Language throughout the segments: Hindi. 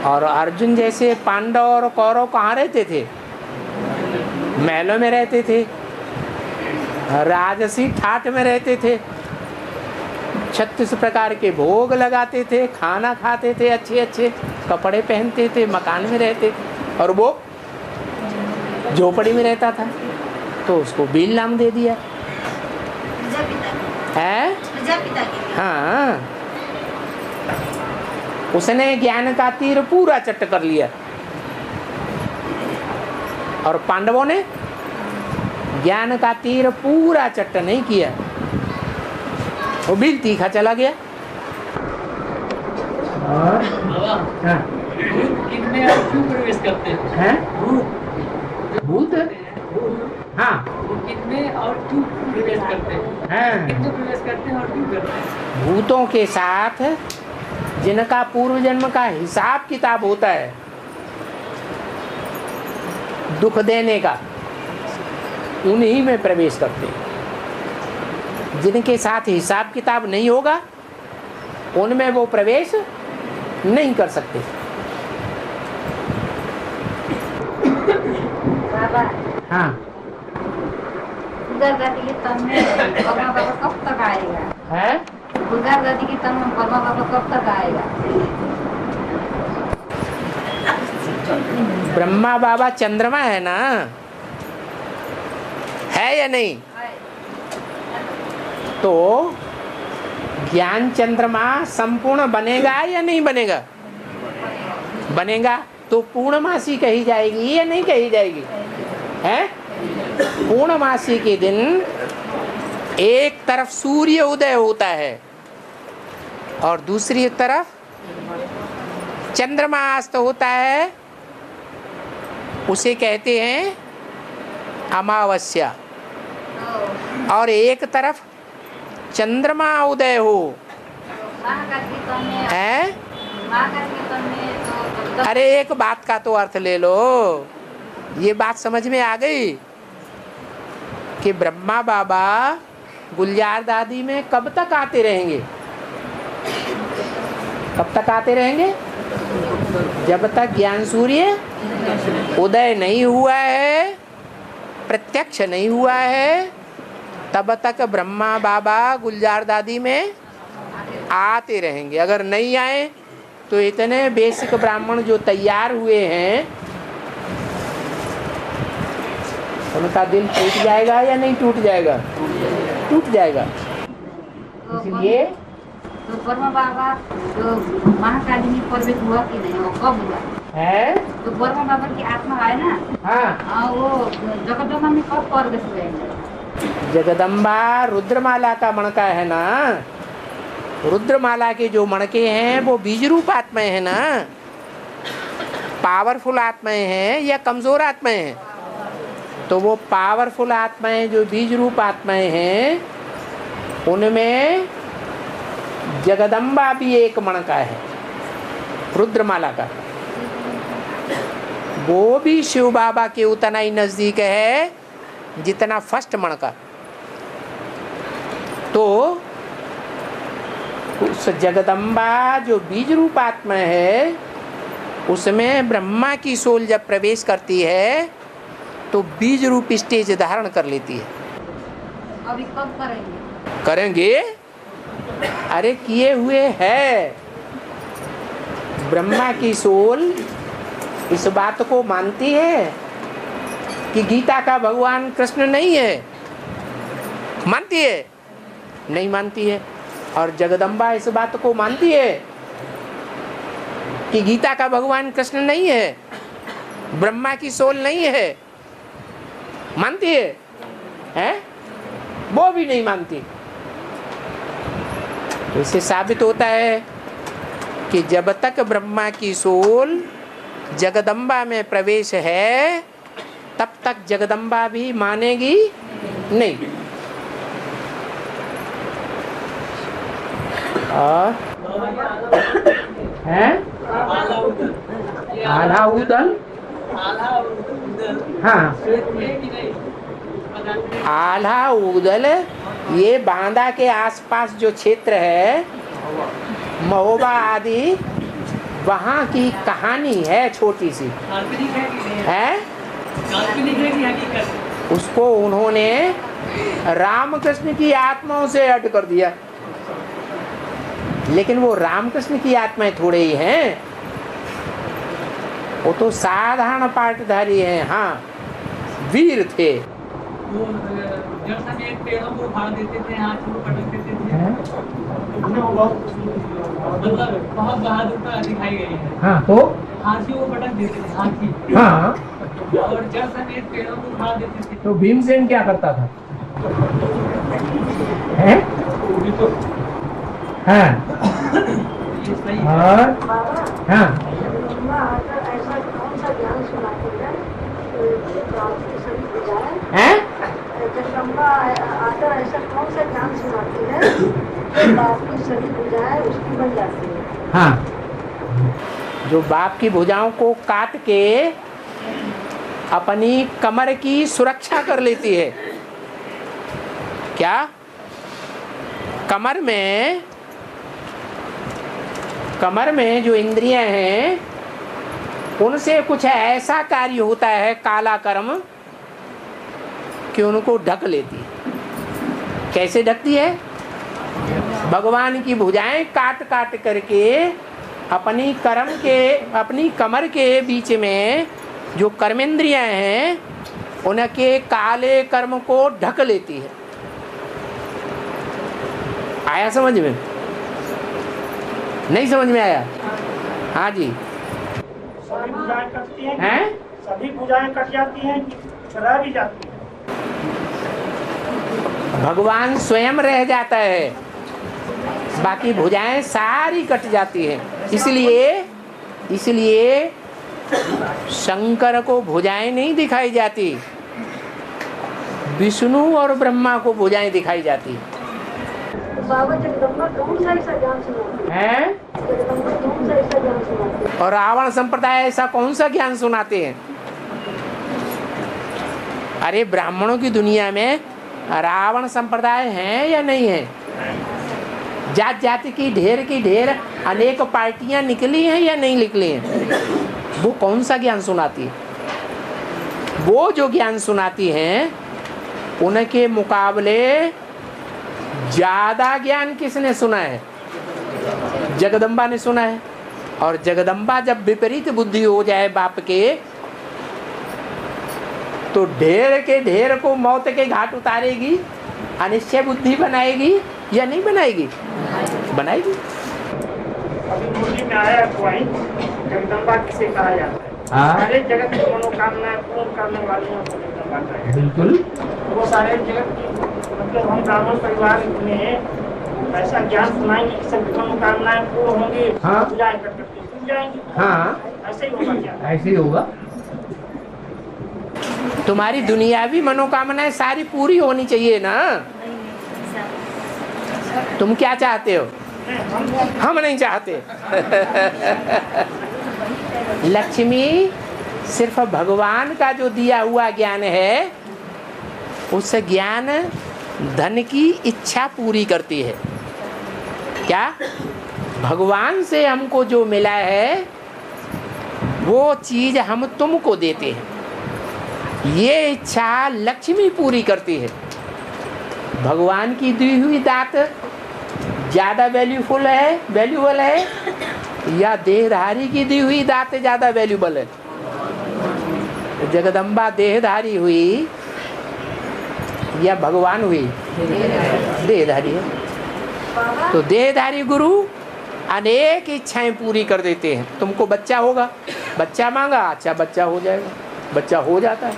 और अर्जुन जैसे पांडव और कौरव कहाँ रहते थे? महलों में रहते थे, राजसी ठाठ में रहते थे, 36 प्रकार के भोग लगाते थे, खाना खाते थे, अच्छे अच्छे कपड़े पहनते थे, मकान में रहते थे। और वो झोपड़ी में रहता था, तो उसको बील नाम दे दिया है। हाँ, उसने ज्ञान का तीर पूरा चट्ट कर लिया, और पांडवों ने ज्ञान का तीर पूरा चट्ट नहीं किया, वो बिल तीखा चला गया। कितने और क्यों प्रवेश करते हैं? भूत, हाँ, वो कितने और क्यों प्रवेश करते हैं? कितने प्रवेश करते हैं और क्यों करते हैं? भूतों के साथ जिनका पूर्व जन्म का हिसाब किताब होता है दुख देने का, उन्हीं में प्रवेश करते हैं। जिनके साथ हिसाब किताब नहीं होगा उनमें वो प्रवेश नहीं कर सकते। हाँ, दादी के तन में ब्रह्मा बाबा कब तक आएगा? है दादी के तन में ब्रह्मा बाबा कब तक आएगा? ब्रह्मा बाबा चंद्रमा है ना, है या नहीं? तो ज्ञान चंद्रमा संपूर्ण बनेगा या नहीं बनेगा? बनेगा। तो पूर्णमासी कही जाएगी या नहीं कही जाएगी? है, पूर्णमासी के दिन एक तरफ सूर्य उदय होता है और दूसरी तरफ चंद्रमा अस्त होता है, उसे कहते हैं अमावस्या। और एक तरफ चंद्रमा उदय हो है। अरे एक बात का तो अर्थ ले लो, ये बात समझ में आ गई कि ब्रह्मा बाबा गुलजार दादी में कब तक आते रहेंगे? कब तक आते रहेंगे? जब तक ज्ञान सूर्य उदय नहीं हुआ है, प्रत्यक्ष नहीं हुआ है, तब तक ब्रह्मा बाबा गुलजार दादी में आते रहेंगे। अगर नहीं आए तो इतने बेसिक ब्राह्मण जो तैयार हुए हैं उनका दिल टूट जाएगा या नहीं टूट जाएगा? टूट जाएगा। इसलिए तो ब्रह्मा बाबा जो महाकाली प्रवेश हुआ कि नहीं, वो कब हुआ है? तो ब्रह्मा बाबा की आत्मा है ना, हाँ, वो जगदम्बा में कब प्रवेश हुए? जगदम्बा रुद्रमाला का मणका है ना। रुद्रमाला के जो मणके हैं वो बीज रूप आत्माएं हैं ना। पावरफुल आत्माएं हैं या कमजोर आत्माएं हैं? तो वो पावरफुल आत्माएं जो बीज रूप आत्माएं हैं उनमें जगदम्बा भी एक मणका है रुद्रमाला का। वो भी शिव बाबा के उतना ही नजदीक है जितना फर्स्ट मणका। तो उस जगदम्बा जो बीज रूप आत्मा है उसमें ब्रह्मा की सोल जब प्रवेश करती है तो बीज रूप स्टेज धारण कर लेती है। अभी कब करेंगे? करेंगे, अरे किए हुए है। ब्रह्मा की सोल इस बात को मानती है कि गीता का भगवान कृष्ण नहीं है? मानती है? नहीं मानती है। और जगदम्बा इस बात को मानती है कि गीता का भगवान कृष्ण नहीं है, ब्रह्मा की सोल नहीं है? मानती है? हैं? वो भी नहीं मानती। तो इससे साबित होता है कि जब तक ब्रह्मा की सोल जगदम्बा में प्रवेश है तब तक जगदम्बा भी मानेगी नहीं। और हैं? आला उदल, हाँ, आल्हा उदल ये बांदा के आसपास जो क्षेत्र है, महोबा आदि वहाँ की कहानी है छोटी सी काल्पनिक है कि नहीं है, काल्पनिक है कि हकीकत? उसको उन्होंने रामकृष्ण की आत्माओं से ऐड कर दिया, लेकिन वो रामकृष्ण की आत्माएं थोड़े ही हैं, वो तो साधारण पाटधारी हैं। हाँ, वीर थे। वो जड़ समेत पेड़ों को उखाड़ देते थे, हाथी को पटक देते थे, मतलब बहुत बहादुरता दिखाई गई है। हाँ, तो हाथियों को पटक देते थे, हाथी। हाँ, और जड़ समेत पेड़ों को उखाड़ देते थे। तो भीमसेन क्या करता था? है? हाँ, ये सही है। और हाँ, ऐसा कौन सा ज्ञान सुनाते हैं जो आपकी सभी बुझाए? हैं? जगदम्बा आकर ऐसा कौन सा ज्ञान सुनाती है जो आपकी सभी बुझाए उसकी बन जाती है? हाँ, जो बाप की भुजाओं को काट के अपनी कमर की सुरक्षा कर लेती है। क्या? कमर में जो इंद्रियां हैं उनसे कुछ ऐसा कार्य होता है, काला कर्म, कि उनको ढक लेती है। कैसे ढकती है? भगवान की भुजाएं काट काट करके अपनी कमर के बीच में जो कर्मेंद्रियां हैं उनके काले कर्म को ढक लेती है। आया समझ में? नहीं समझ में आया? हाँ जी। सभी भुजाएं कटती हैं? हैं? सभी भुजाएं कट जाती हैं कि रह भी जाती हैं? भगवान स्वयं रह जाता है, बाकी भुजाएं सारी कट जाती हैं। इसलिए शंकर को भुजाएं नहीं दिखाई जाती, विष्णु और ब्रह्मा को भुजाएं दिखाई जाती तो बाबा जगदम्बा कौन सा ऐसा ज्ञान सुनाती है? हैं? जगदम्बा कौन सा ऐसा ज्ञान सुनाती है? और रावण संप्रदाय ऐसा कौन सा ज्ञान सुनाते हैं? अरे ब्राह्मणों की दुनिया में रावण संप्रदाय है या नहीं है? जात जाति की ढेर अनेक पार्टियां निकली हैं या नहीं निकली हैं? वो कौन सा ज्ञान सुनाती है? वो जो ज्ञान सुनाती हैं उनके मुकाबले ज्यादा ज्ञान किसने सुना है? जगदम्बा ने सुना है। और जगदम्बा जब विपरीत बुद्धि हो जाए बाप के, तो ढेर के ढेर को मौत के घाट उतारेगी, अनिश्चय बुद्धि बनाएगी या नहीं बनाएगी? बनाएगी। अभी मुरली में आया पॉइंट, जगदम्बा किसे कहा जाता है? सारे जगत की मनोकामनाएं पूर्ण करने वाली हैं तो जगदम्बा कहते हैं। बिल्कुल। वो सारे जगत की, मतलब हम ब्राह्मण परिवार में ऐसा ज्ञान सुनाएंगे कि सबकी मनोकामनाएं पूर्ण होंगी। हाँ। भुजाएं कट करके टूट जाएंगी। हाँ, ऐसे ही होगा क्या? ऐसे ही होगा। तुम्हारी दुनियावी मनोकामनाएं सारी पूरी होनी चाहिए ना। तुम क्या चाहते हो? हम नहीं चाहते। लक्ष्मी सिर्फ भगवान का जो दिया हुआ ज्ञान है, उस ज्ञान धन की इच्छा पूरी करती है। क्या? भगवान से हमको जो मिला है वो चीज हम तुमको देते हैं, ये इच्छा लक्ष्मी पूरी करती है। भगवान की दी हुई दात ज्यादा वैल्यूबल है या देहधारी की दी हुई दात ज्यादा वैल्यूबल है? जगदम्बा देहधारी हुई या भगवान हुई? देहधारी है। तो देहधारी गुरु अनेक इच्छाएं पूरी कर देते हैं। तुमको बच्चा होगा, बच्चा मांगा, अच्छा बच्चा हो जाएगा, बच्चा हो जाता है।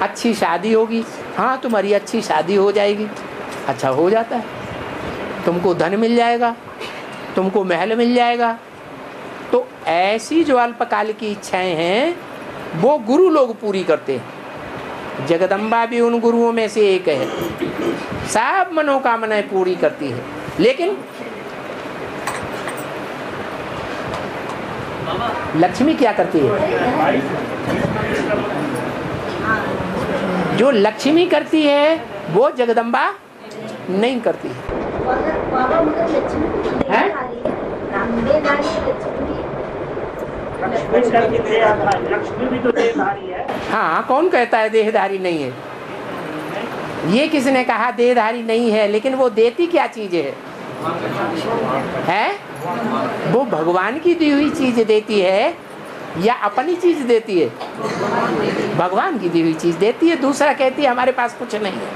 अच्छी शादी होगी, हाँ तुम्हारी अच्छी शादी हो जाएगी, अच्छा हो जाता है। तुमको धन मिल जाएगा, तुमको महल मिल जाएगा। तो ऐसी जो अल्पकाल की इच्छाएं हैं वो गुरु लोग पूरी करते हैं। जगदम्बा भी उन गुरुओं में से एक है, सब मनोकामनाएं पूरी करती है। लेकिन लक्ष्मी क्या करती है? जो लक्ष्मी करती है वो जगदम्बा नहीं करती है। बाबा मगर लक्ष्मी हैं? देहधारी है, लक्ष्मी लक्ष्मी भी तो देहधारी है। हाँ, कौन कहता है देहधारी नहीं है? ये किसने कहा देहधारी नहीं है? लेकिन वो देती क्या चीज है? वो भगवान की दी हुई चीज देती है या अपनी चीज देती है? भगवान की दी हुई चीज देती है। दूसरा कहती है हमारे पास कुछ नहीं है।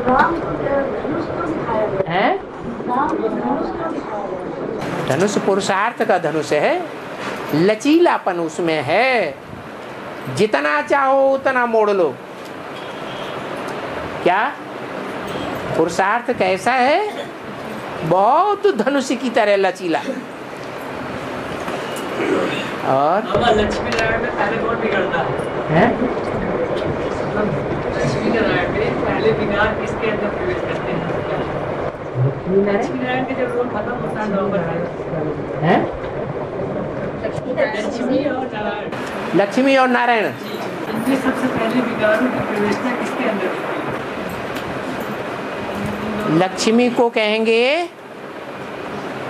राम को धनुष को दिखाया गया हैं? राम को धनुष को दिखाया गया। धनुष पुरुषार्थ का धनुष है, लचीलापन उसमें है, जितना चाहो उतना मोड़ लो। क्या पुरुषार्थ कैसा है? बहुत धनुष की तरह लचीला। और लक्ष्मी नारायण में पहले कौन बिगड़ता है? लक्ष्मी नारायण में पहले विकार किसके अंदर प्रवेश करते हैं? लक्ष्मी नारायण के जब रोल खत्म होता है नवंबर में, लक्ष्मी और नारायण, लक्ष्मी और नारायण इनमें सबसे पहले विकारों की प्रवेशता किसके अंदर होती है? लक्ष्मी को कहेंगे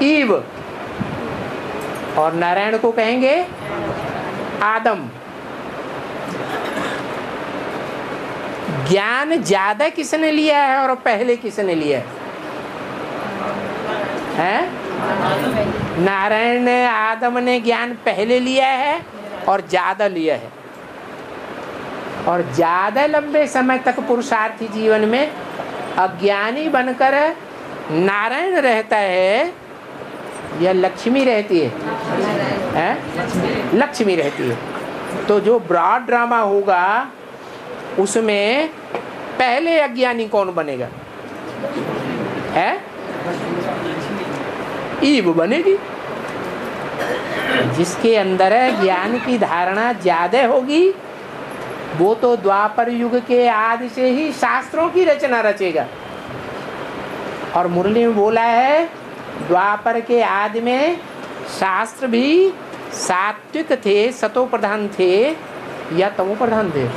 ईव और नारायण को कहेंगे आदम। ज्ञान ज्यादा किसने लिया है और पहले किसने लिया है? नारायण ने, आदम ने ज्ञान पहले लिया है और ज्यादा लिया है। और ज्यादा लंबे समय तक पुरुषार्थी जीवन में अज्ञानी बनकर नारायण रहता है या लक्ष्मी रहती है? लक्ष्मी रहती है। तो जो ब्रॉड ड्रामा होगा उसमें पहले अज्ञानी कौन बनेगा? है ईव बनेगी। जिसके अंदर ज्ञान की धारणा ज्यादा होगी वो तो द्वापर युग के आदि से ही शास्त्रों की रचना रचेगा। और मुरली में बोला है द्वापर के आदि में शास्त्र भी सात्विक थे, सतो प्रधान थे या तमो प्रधान थे?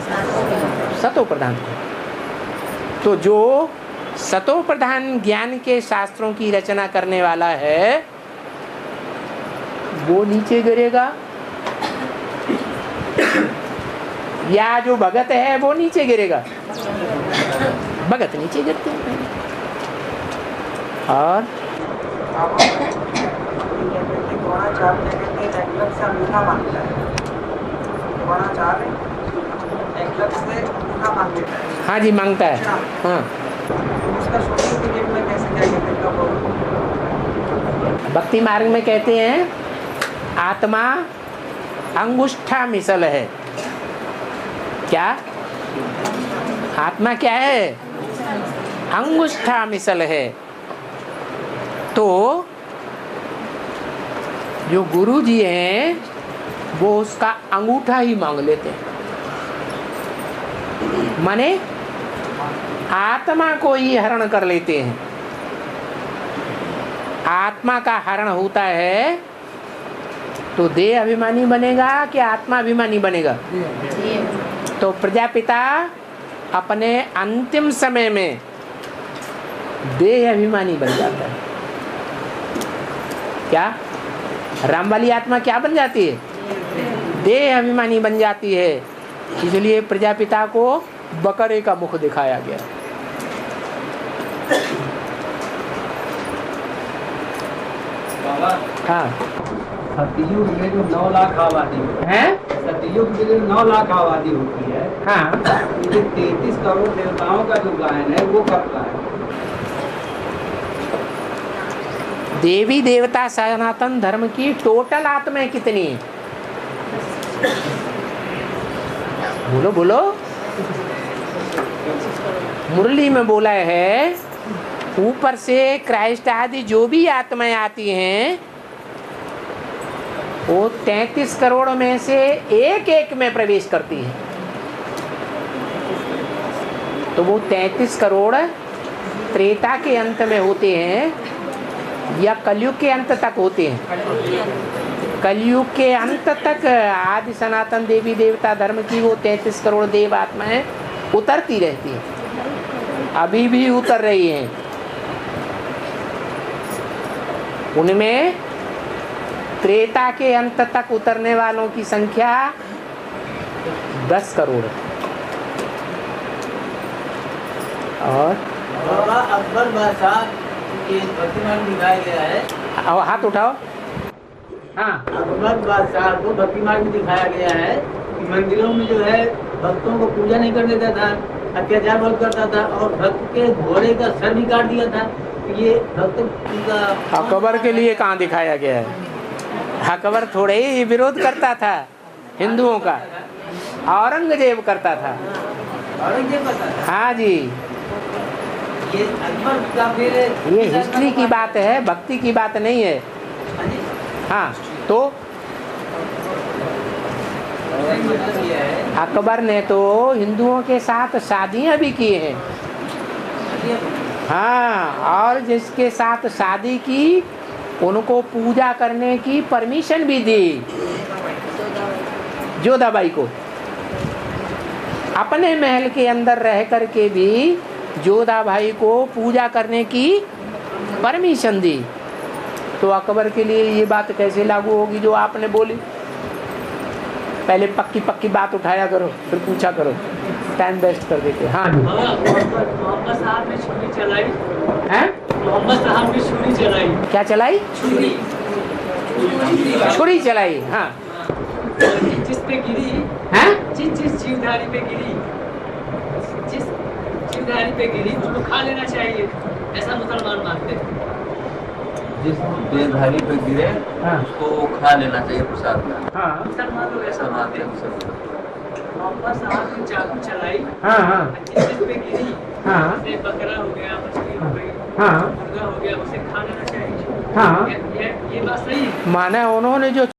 सतो प्रधान थे। तो जो सतो प्रधान ज्ञान के शास्त्रों की रचना करने वाला है वो नीचे गिरेगा या जो भगत है वो नीचे गिरेगा? भगत नीचे गिरते हैं। और हाँ जी, मांगता है। हाँ, भक्ति मार्ग में कहते हैं आत्मा अंगुष्ठा मिसल है। क्या आत्मा क्या है? अंगुष्ठा मिसल है। तो जो गुरु जी हैं वो उसका अंगूठा ही मांग लेते हैं। माने आत्मा को ही हरण कर लेते हैं। आत्मा का हरण होता है तो देह अभिमानी बनेगा कि आत्मा अभिमानी बनेगा? तो प्रजापिता अपने अंतिम समय में देह अभिमानी बन जाता है। क्या राम वाली आत्मा क्या बन जाती है? देह अभिमानी बन जाती है। इसलिए प्रजापिता को बकरे का मुख दिखाया गया। हाँ, सतयुग में जो 9 लाख आबादी है, सतयुग में जो 9 लाख आबादी होती है, हाँ, ये 33 करोड़ देवताओं का जो गायन है वो कब का है? देवी देवता सनातन धर्म की टोटल आत्माएं कितनी है? बोलो बोलो। मुरली में बोला है ऊपर से क्राइस्ट आदि जो भी आत्माएं आती हैं वो 33 करोड़ में से एक एक में प्रवेश करती है। तो वो 33 करोड़ त्रेता के अंत में होते हैं या कलयुग के अंत तक होते हैं? कलयुग के अंत तक आदि सनातन देवी देवता धर्म की वो 33 करोड़ देव आत्माएं उतरती रहती हैं, अभी भी उतर रही हैं। उनमें त्रेता के अंत तक उतरने वालों की संख्या 10 करोड़। और अकबर बादशाह के प्रतिमान दिखाया गया है। और हाथ उठाओ। हाँ, अकबर बादशाह को भक्ति मार्ग में दिखाया गया है कि मंदिरों में जो है भक्तों को पूजा नहीं कर देता था, अत्याचार बहुत करता था और भक्त के घोड़े का सर भी काट दिया था। ये भक्त का अकबर के लिए कहाँ दिखाया गया है? अकबर थोड़े ही विरोध करता था हिंदुओं का, औरंगजेब करता था। औरंगजेब करता था। हाँ जी, ये अकबर का फिर ये हिस्ट्री की बात है, भक्ति की बात नहीं है। हाँ, तो मतलब ये है अकबर ने तो हिंदुओं के साथ शादियां भी की हैं। हाँ, और जिसके साथ शादी की उनको पूजा करने की परमिशन भी दी। जोधाबाई को अपने महल के अंदर रह करके भी जोधाबाई को पूजा करने की परमिशन दी। तो अकबर के लिए ये बात कैसे लागू होगी जो आपने बोली? पहले पक्की पक्की बात उठाया करो, फिर पूछा करो, टाइम वेस्ट कर देते। हाँ जी, मोहम्मद साहब ने छुरी चलाई हैं? मोहम्मद साहब ने छुरी चलाई। क्या चलाई? छुरी छुरी चलाई। हाँ, जिस पे गिरी, हैं? जिस जीवधारी पे गिरी, जिस जीवधारी पे गिरी उसको खा लेना चाहिए, ऐसा मुसलमान मानते हैं। जिस देवधारी पे गिरे हाँ, उसको खा लेना चाहिए प्रसाद में। हाँ, मुसलमान लोग ऐसा मानते हैं। मोहम्मद साहब ने चाकू चलाई, हाँ, हाँ, जिस पे गिरी, हाँ, जैसे बकरा हो गया, मछली हो गई, हाँ, मुर्गा हो गया, उसे खा लेना चाहिए। हाँ। ये बात सही है। माने उन्होंने जो